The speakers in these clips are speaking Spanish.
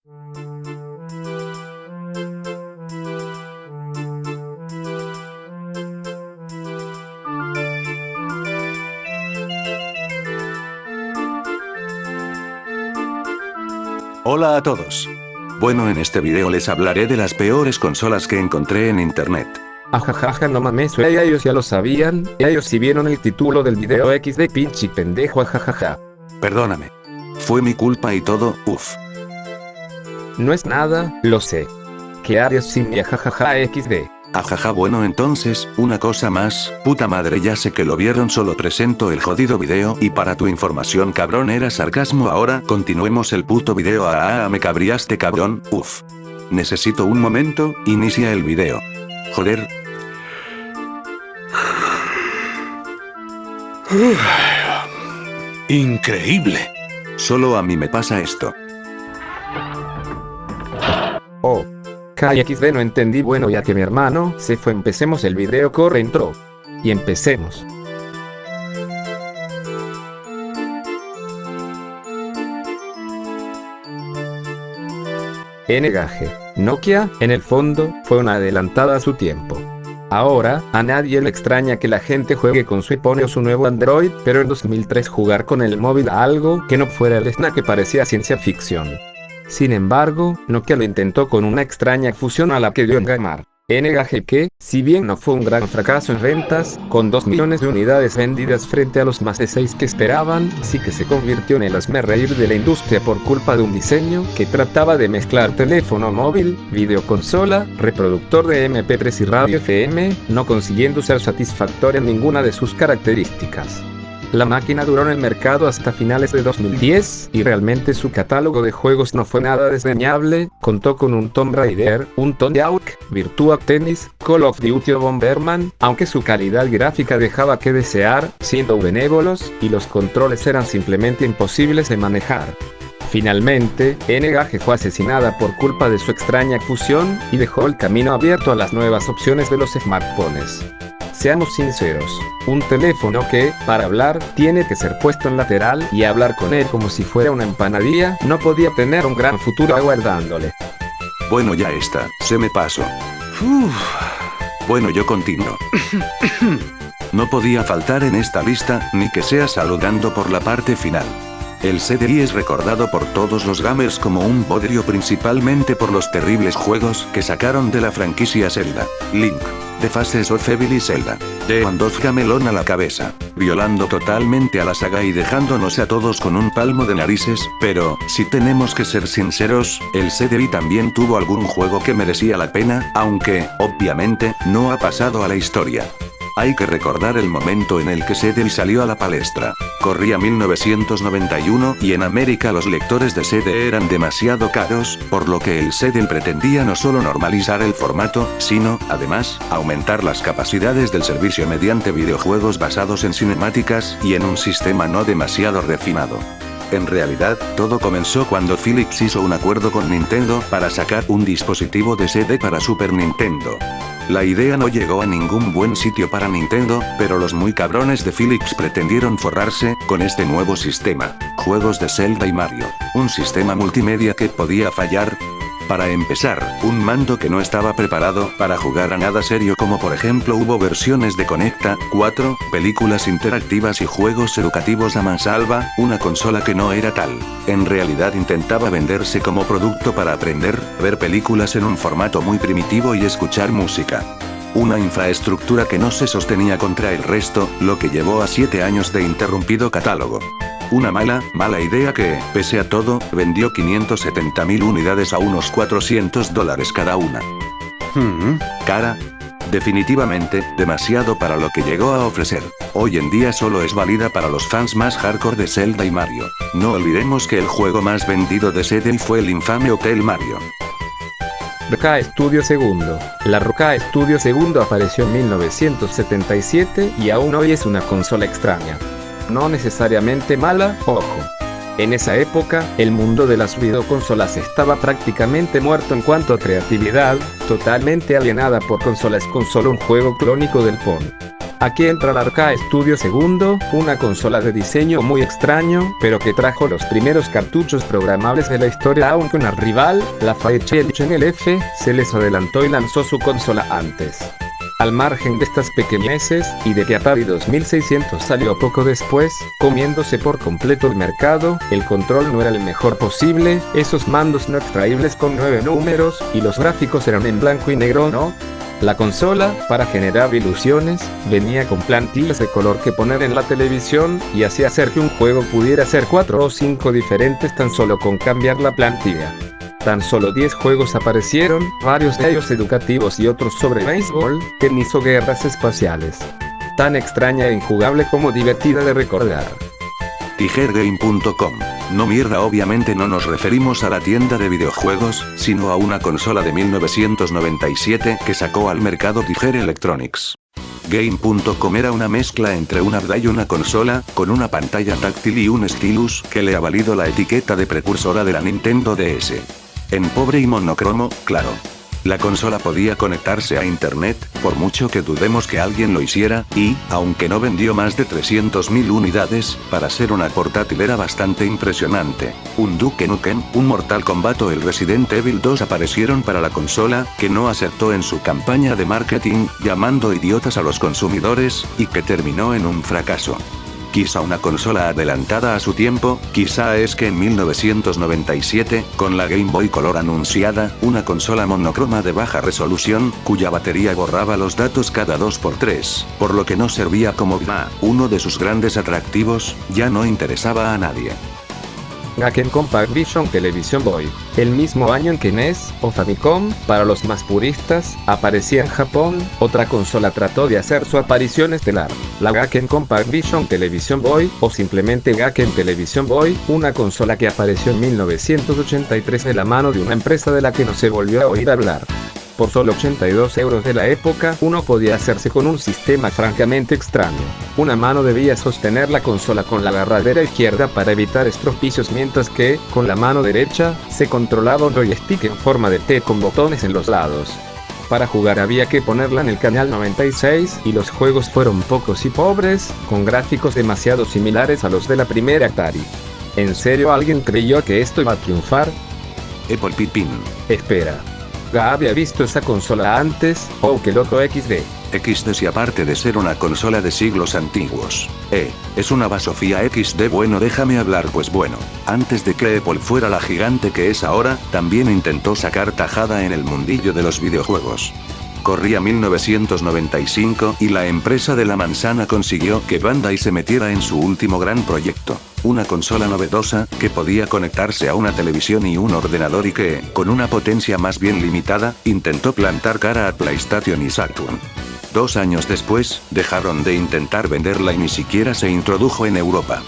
Hola a todos. Bueno, en este video les hablaré de las peores consolas que encontré en internet. Ajajaja, no mames, ellos ya lo sabían, ellos sí vieron el título del video XD, pinche pendejo, ajajaja. Perdóname. Fue mi culpa y todo, uff. No es nada, lo sé. ¿Qué harías sin mi ajajaja XD? Ajaja, bueno, entonces, una cosa más, puta madre, ya sé que lo vieron, solo presento el jodido video y para tu información, cabrón, era sarcasmo. Ahora, continuemos el puto video. Me cabriaste, cabrón, uff. Necesito un momento, inicia el video. Joder. Increíble. Solo a mí me pasa esto. Oh. KXD, no entendí. Bueno, ya que mi hermano se fue, empecemos el video. Corre, intro. Y empecemos. NGAGE. Nokia, en el fondo, fue una adelantada a su tiempo. Ahora, a nadie le extraña que la gente juegue con su iPhone o su nuevo Android, pero en 2003 jugar con el móvil a algo que no fuera el snack que parecía ciencia ficción. Sin embargo, Nokia lo intentó con una extraña fusión a la que dio en llamar NGAGE, que, si bien no fue un gran fracaso en ventas, con 2 millones de unidades vendidas frente a los más de 6 que esperaban, sí que se convirtió en el hazmerreír de la industria por culpa de un diseño que trataba de mezclar teléfono móvil, videoconsola, reproductor de MP3 y radio FM, no consiguiendo ser satisfactoria en ninguna de sus características. La máquina duró en el mercado hasta finales de 2010, y realmente su catálogo de juegos no fue nada desdeñable. Contó con un Tomb Raider, un Tony Hawk, Virtua Tennis, Call of Duty o Bomberman, aunque su calidad gráfica dejaba que desear, siendo benévolos, y los controles eran simplemente imposibles de manejar. Finalmente, NGAGE fue asesinada por culpa de su extraña fusión, y dejó el camino abierto a las nuevas opciones de los smartphones. Seamos sinceros, un teléfono que, para hablar, tiene que ser puesto en lateral y hablar con él como si fuera una empanadilla, no podía tener un gran futuro aguardándole. Bueno, ya está, se me pasó. Bueno, yo continúo. No podía faltar en esta lista, ni que sea saludando por la parte final. El CDI es recordado por todos los gamers como un bodrio, principalmente por los terribles juegos que sacaron de la franquicia Zelda, Link, The Faces of Evil y Zelda, The End of Gamelon a la cabeza, violando totalmente a la saga y dejándonos a todos con un palmo de narices. Pero, si tenemos que ser sinceros, el CDI también tuvo algún juego que merecía la pena, aunque, obviamente, no ha pasado a la historia. Hay que recordar el momento en el que CD salió a la palestra. Corría 1991 y en América los lectores de CD eran demasiado caros, por lo que el CD pretendía no solo normalizar el formato, sino, además, aumentar las capacidades del servicio mediante videojuegos basados en cinemáticas y en un sistema no demasiado refinado. En realidad, todo comenzó cuando Philips hizo un acuerdo con Nintendo para sacar un dispositivo de CD para Super Nintendo. La idea no llegó a ningún buen sitio para Nintendo, pero los muy cabrones de Philips pretendieron forrarse con este nuevo sistema. Juegos de Zelda y Mario. Un sistema multimedia que podía fallar. Para empezar, un mando que no estaba preparado para jugar a nada serio, como por ejemplo hubo versiones de Conecta 4, películas interactivas y juegos educativos a mansalva, una consola que no era tal. En realidad intentaba venderse como producto para aprender, ver películas en un formato muy primitivo y escuchar música. Una infraestructura que no se sostenía contra el resto, lo que llevó a 7 años de interrumpido catálogo. Una mala idea que, pese a todo, vendió 570.000 unidades a unos $400 cada una. Cara. Definitivamente, demasiado para lo que llegó a ofrecer. Hoy en día solo es válida para los fans más hardcore de Zelda y Mario. No olvidemos que el juego más vendido de CD fue el infame Hotel Mario. RK Studio II. La RK Studio II apareció en 1977 y aún hoy es una consola extraña. No necesariamente mala, ojo. En esa época, el mundo de las videoconsolas estaba prácticamente muerto en cuanto a creatividad, totalmente alienada por consolas con solo un juego clónico del PON. Aquí entra el Arcade Studio II, una consola de diseño muy extraño, pero que trajo los primeros cartuchos programables de la historia, aunque una rival, la Fairchild Channel F, se les adelantó y lanzó su consola antes. Al margen de estas pequeñeces, y de que Atari 2600 salió poco después, comiéndose por completo el mercado, el control no era el mejor posible, esos mandos no extraíbles con 9 números, y los gráficos eran en blanco y negro, ¿no? La consola, para generar ilusiones, venía con plantillas de color que poner en la televisión, y hacía hacer que un juego pudiera ser 4 o 5 diferentes tan solo con cambiar la plantilla. Tan solo 10 juegos aparecieron, varios de ellos educativos y otros sobre béisbol, que hizo guerras espaciales. Tan extraña e injugable como divertida de recordar. Tigergame.com. No mierda, obviamente no nos referimos a la tienda de videojuegos, sino a una consola de 1997 que sacó al mercado Tiger Electronics. Game.com era una mezcla entre una verdad y una consola, con una pantalla táctil y un stylus que le ha valido la etiqueta de precursora de la Nintendo DS. En pobre y monocromo, claro. La consola podía conectarse a internet, por mucho que dudemos que alguien lo hiciera, y, aunque no vendió más de 300.000 unidades, para ser una portátil era bastante impresionante. Un Duke Nukem, un Mortal Kombat o el Resident Evil 2 aparecieron para la consola, que no acertó en su campaña de marketing, llamando idiotas a los consumidores, y que terminó en un fracaso. Quizá una consola adelantada a su tiempo, quizá es que en 1997, con la Game Boy Color anunciada, una consola monocroma de baja resolución, cuya batería borraba los datos cada 2×3, por lo que no servía como uno de sus grandes atractivos, ya no interesaba a nadie. Gaken Compact Vision Television Boy. El mismo año en que NES, o Famicom, para los más puristas, aparecía en Japón, otra consola trató de hacer su aparición estelar. La Gaken Compact Vision Television Boy, o simplemente Gaken Television Boy, una consola que apareció en 1983 de la mano de una empresa de la que no se volvió a oír hablar. Por solo 82 euros de la época, uno podía hacerse con un sistema francamente extraño. Una mano debía sostener la consola con la agarradera izquierda para evitar estropicios, mientras que, con la mano derecha, se controlaba un joystick en forma de T con botones en los lados. Para jugar había que ponerla en el canal 96, y los juegos fueron pocos y pobres, con gráficos demasiado similares a los de la primera Atari. ¿En serio alguien creyó que esto iba a triunfar? Apple Pipín. Espera. ¿Había visto esa consola antes? ¡Oh, qué loco XD! XD, si aparte de ser una consola de siglos antiguos, es una basofía XD. Bueno, déjame hablar. Pues bueno, antes de que Apple fuera la gigante que es ahora, también intentó sacar tajada en el mundillo de los videojuegos. Corría 1995 y la empresa de la manzana consiguió que Bandai se metiera en su último gran proyecto. Una consola novedosa, que podía conectarse a una televisión y un ordenador y que, con una potencia más bien limitada, intentó plantar cara a PlayStation y Saturn. 2 años después, dejaron de intentar venderla y ni siquiera se introdujo en Europa.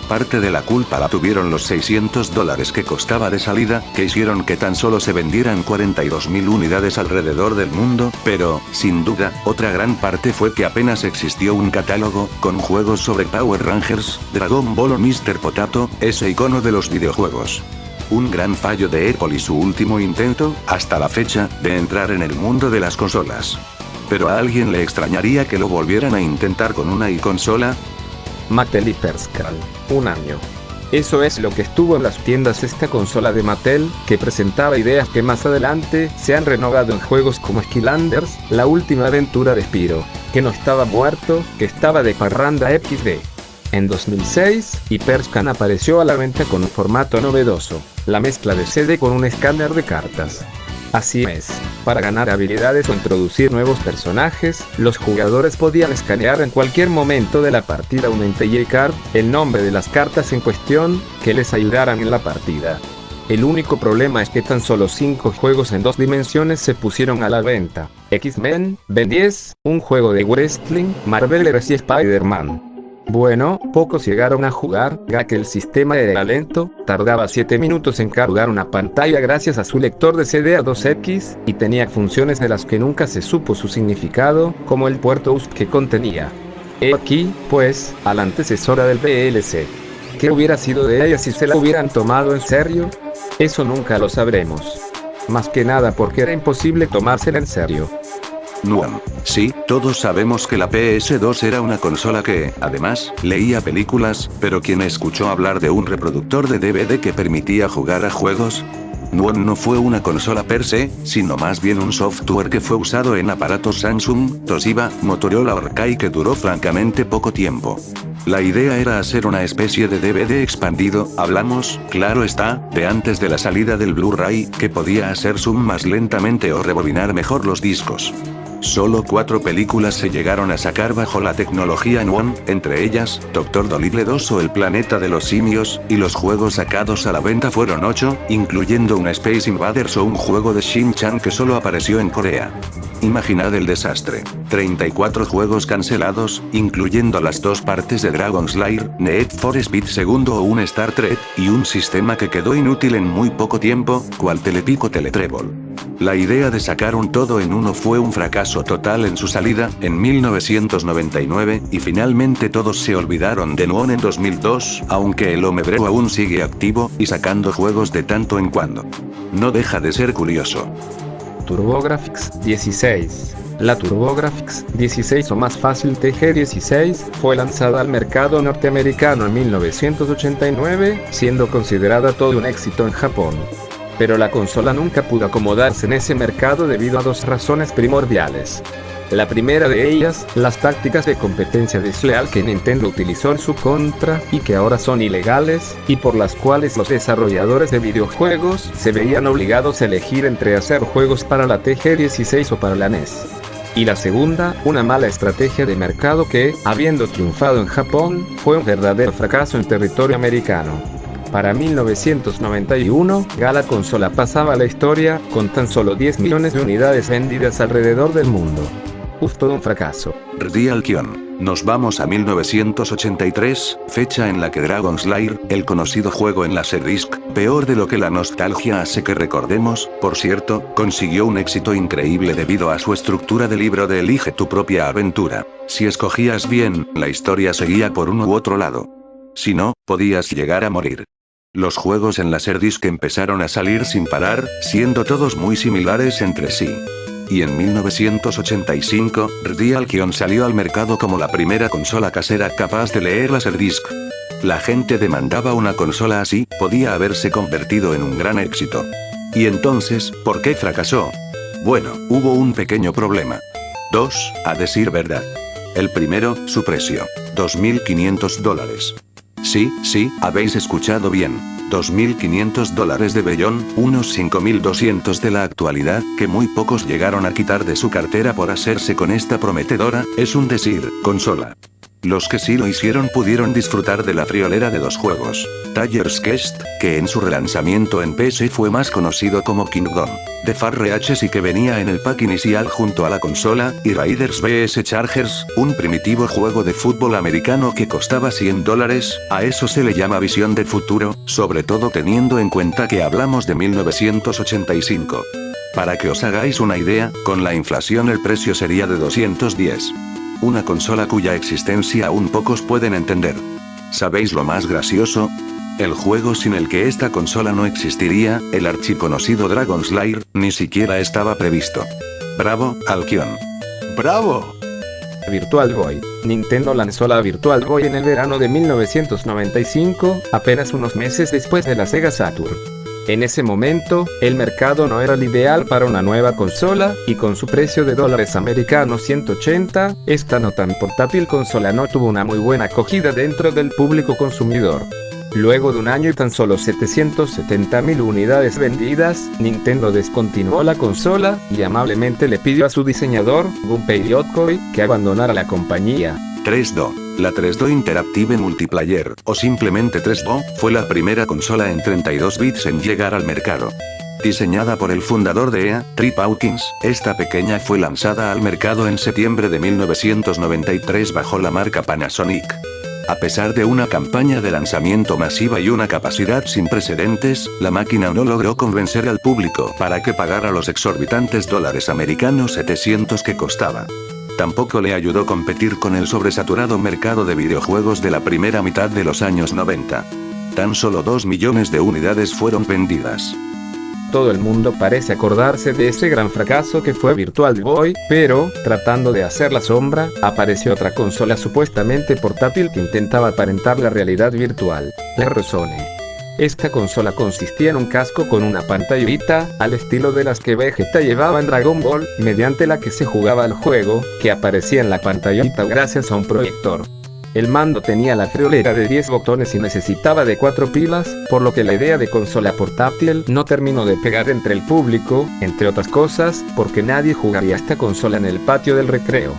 Parte de la culpa la tuvieron los $600 que costaba de salida, que hicieron que tan solo se vendieran 42.000 unidades alrededor del mundo, pero, sin duda, otra gran parte fue que apenas existió un catálogo, con juegos sobre Power Rangers, Dragon Ball o Mr. Potato, ese icono de los videojuegos. Un gran fallo de Apple y su último intento, hasta la fecha, de entrar en el mundo de las consolas. ¿Pero a alguien le extrañaría que lo volvieran a intentar con una consola? Mattel y Perscal. Un año. Eso es lo que estuvo en las tiendas esta consola de Mattel, que presentaba ideas que más adelante se han renovado en juegos como Skylanders, la última aventura de Spyro, que no estaba muerto, que estaba de parranda XD. En 2006, Hyperscan apareció a la venta con un formato novedoso, la mezcla de CD con un escáner de cartas. Así es, para ganar habilidades o introducir nuevos personajes, los jugadores podían escanear en cualquier momento de la partida una IntelliJ Card, el nombre de las cartas en cuestión, que les ayudaran en la partida. El único problema es que tan solo 5 juegos en 2 dimensiones se pusieron a la venta: X-Men, Ben 10, un juego de wrestling, Marvelers y Spider-Man. Bueno, pocos llegaron a jugar, ya que el sistema era lento, tardaba 7 minutos en cargar una pantalla gracias a su lector de CD A2X, y tenía funciones de las que nunca se supo su significado, como el puerto USB que contenía. He aquí, pues, a la antecesora del VLC. ¿Qué hubiera sido de ella si se la hubieran tomado en serio? Eso nunca lo sabremos. Más que nada porque era imposible tomársela en serio. Nuam. Sí, todos sabemos que la PS2 era una consola que, además, leía películas, pero ¿quién escuchó hablar de un reproductor de DVD que permitía jugar a juegos? Nuam no fue una consola per se, sino más bien un software que fue usado en aparatos Samsung, Toshiba, Motorola o Arcai que duró francamente poco tiempo. La idea era hacer una especie de DVD expandido, hablamos, claro está, de antes de la salida del Blu-ray, que podía hacer zoom más lentamente o rebobinar mejor los discos. Solo 4 películas se llegaron a sacar bajo la tecnología Nuam, entre ellas, Dr. Dolittle 2 o El planeta de los simios, y los juegos sacados a la venta fueron 8, incluyendo un Space Invaders o un juego de Shin-Chan que solo apareció en Corea. Imaginad el desastre. 34 juegos cancelados, incluyendo las 2 partes de Dragon Slayer, Need for Speed segundo o un Star Trek, y un sistema que quedó inútil en muy poco tiempo, cual Telepico Teletrebol. La idea de sacar un todo en uno fue un fracaso total en su salida, en 1999, y finalmente todos se olvidaron de Nuam en 2002, aunque el Homebrew aún sigue activo, y sacando juegos de tanto en cuando. No deja de ser curioso. TurboGrafx 16. La TurboGrafx 16 o más fácil TG16 fue lanzada al mercado norteamericano en 1989, siendo considerada todo un éxito en Japón. Pero la consola nunca pudo acomodarse en ese mercado debido a 2 razones primordiales. La primera de ellas, las tácticas de competencia desleal que Nintendo utilizó en su contra, y que ahora son ilegales, y por las cuales los desarrolladores de videojuegos se veían obligados a elegir entre hacer juegos para la TG16 o para la NES. Y la segunda, una mala estrategia de mercado que, habiendo triunfado en Japón, fue un verdadero fracaso en territorio americano. Para 1991, la consola pasaba a la historia, con tan solo 10 millones de unidades vendidas alrededor del mundo. Todo un fracaso. Real Kion. Nos vamos a 1983, fecha en la que Dragon Slayer, el conocido juego en Laserdisc, peor de lo que la nostalgia hace que recordemos, por cierto, consiguió un éxito increíble debido a su estructura de libro de Elige tu propia aventura. Si escogías bien, la historia seguía por uno u otro lado. Si no, podías llegar a morir. Los juegos en Laserdisc empezaron a salir sin parar, siendo todos muy similares entre sí. Y en 1985, Real Kion salió al mercado como la primera consola casera capaz de leer Laserdisc. La gente demandaba una consola así, podía haberse convertido en un gran éxito. Y entonces, ¿por qué fracasó? Bueno, hubo un pequeño problema. 2, a decir verdad. El primero, su precio. $2.500. Sí, habéis escuchado bien. $2.500 de bellón, unos 5.200 de la actualidad, que muy pocos llegaron a quitar de su cartera por hacerse con esta prometedora, es un decir, consola. Los que sí lo hicieron pudieron disfrutar de la friolera de 2 juegos. Tiger's Quest, que en su relanzamiento en PC fue más conocido como Kingdom de FarReaches y que venía en el pack inicial junto a la consola, y Raiders vs Chargers, un primitivo juego de fútbol americano que costaba $100, a eso se le llama visión de futuro, sobre todo teniendo en cuenta que hablamos de 1985. Para que os hagáis una idea, con la inflación el precio sería de 210. Una consola cuya existencia aún pocos pueden entender. ¿Sabéis lo más gracioso? El juego sin el que esta consola no existiría, el archiconocido Dragon Slayer, ni siquiera estaba previsto. ¡Bravo, Alkion! ¡Bravo! Virtual Boy. Nintendo lanzó la Virtual Boy en el verano de 1995, apenas unos meses después de la Sega Saturn. En ese momento, el mercado no era el ideal para una nueva consola, y con su precio de $180, esta no tan portátil consola no tuvo una muy buena acogida dentro del público consumidor. Luego de un año y tan solo 770.000 unidades vendidas, Nintendo descontinuó la consola, y amablemente le pidió a su diseñador, Gunpei Yokoi, que abandonara la compañía. 3DO. La 3DO Interactive Multiplayer, o simplemente 3DO, fue la primera consola en 32 bits en llegar al mercado. Diseñada por el fundador de EA, Trip Hawkins, esta pequeña fue lanzada al mercado en septiembre de 1993 bajo la marca Panasonic. A pesar de una campaña de lanzamiento masiva y una capacidad sin precedentes, la máquina no logró convencer al público para que pagara los exorbitantes dólares americanos 700 que costaba. Tampoco le ayudó a competir con el sobresaturado mercado de videojuegos de la primera mitad de los años 90. Tan solo 2 millones de unidades fueron vendidas. Todo el mundo parece acordarse de ese gran fracaso que fue Virtual Boy, pero, tratando de hacer la sombra, apareció otra consola supuestamente portátil que intentaba aparentar la realidad virtual, la R-Zone. Esta consola consistía en un casco con una pantallita, al estilo de las que Vegeta llevaba en Dragon Ball, mediante la que se jugaba el juego, que aparecía en la pantallita gracias a un proyector. El mando tenía la friolera de 10 botones y necesitaba de 4 pilas, por lo que la idea de consola portátil no terminó de pegar entre el público, entre otras cosas, porque nadie jugaría esta consola en el patio del recreo.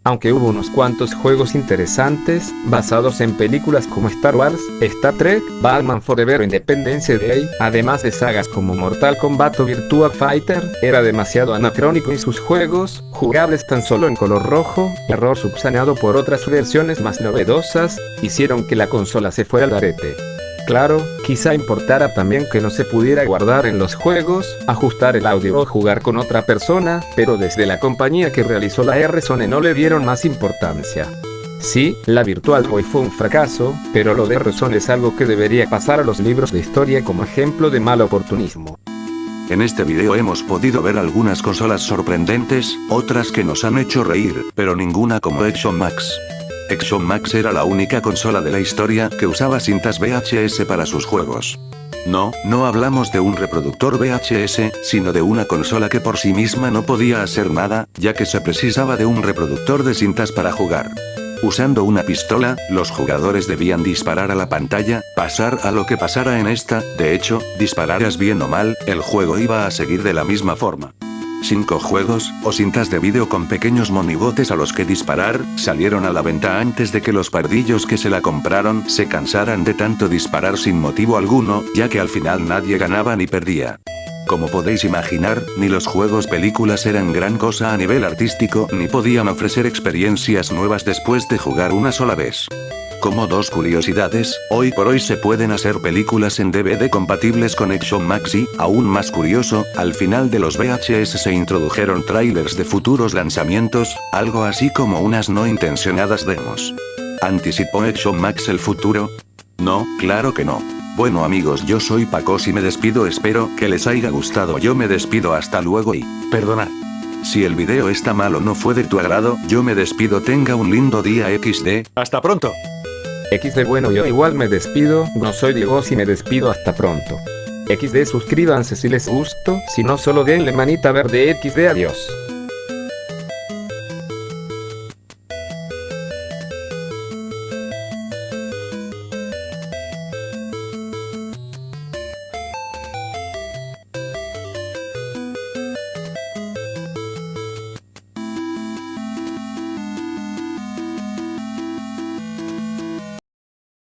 Aunque hubo unos cuantos juegos interesantes, basados en películas como Star Wars, Star Trek, Batman Forever o Independence Day, además de sagas como Mortal Kombat o Virtua Fighter, era demasiado anacrónico y sus juegos, jugables tan solo en color rojo, error subsanado por otras versiones más novedosas, hicieron que la consola se fuera al garete. Claro, quizá importara también que no se pudiera guardar en los juegos, ajustar el audio o jugar con otra persona, pero desde la compañía que realizó la R-Zone no le dieron más importancia. Sí, la Virtual Boy fue un fracaso, pero lo de R-Zone es algo que debería pasar a los libros de historia como ejemplo de mal oportunismo. En este video hemos podido ver algunas consolas sorprendentes, otras que nos han hecho reír, pero ninguna como Action Max. Action Max era la única consola de la historia que usaba cintas VHS para sus juegos. No hablamos de un reproductor VHS, sino de una consola que por sí misma no podía hacer nada, ya que se precisaba de un reproductor de cintas para jugar. Usando una pistola, los jugadores debían disparar a la pantalla, pasar a lo que pasara en esta, de hecho, dispararas bien o mal, el juego iba a seguir de la misma forma. 5 juegos, o cintas de vídeo con pequeños monigotes a los que disparar, salieron a la venta antes de que los pardillos que se la compraron se cansaran de tanto disparar sin motivo alguno, ya que al final nadie ganaba ni perdía. Como podéis imaginar, ni los juegos películas eran gran cosa a nivel artístico ni podían ofrecer experiencias nuevas después de jugar una sola vez. Como dos curiosidades, hoy por hoy se pueden hacer películas en DVD compatibles con Action Max y, aún más curioso, al final de los VHS se introdujeron trailers de futuros lanzamientos, algo así como unas no intencionadas demos. ¿Anticipó Action Max el futuro? No, claro que no. Bueno amigos, yo soy Pacos y me despido, espero que les haya gustado. Yo me despido, hasta luego y, perdonad. Si el video está mal o no fue de tu agrado, yo me despido, tenga un lindo día XD. ¡Hasta pronto! XD, bueno, yo igual me despido, no soy Diego y me despido, hasta pronto. XD, suscríbanse si les gustó, si no solo denle manita verde. XD, adiós.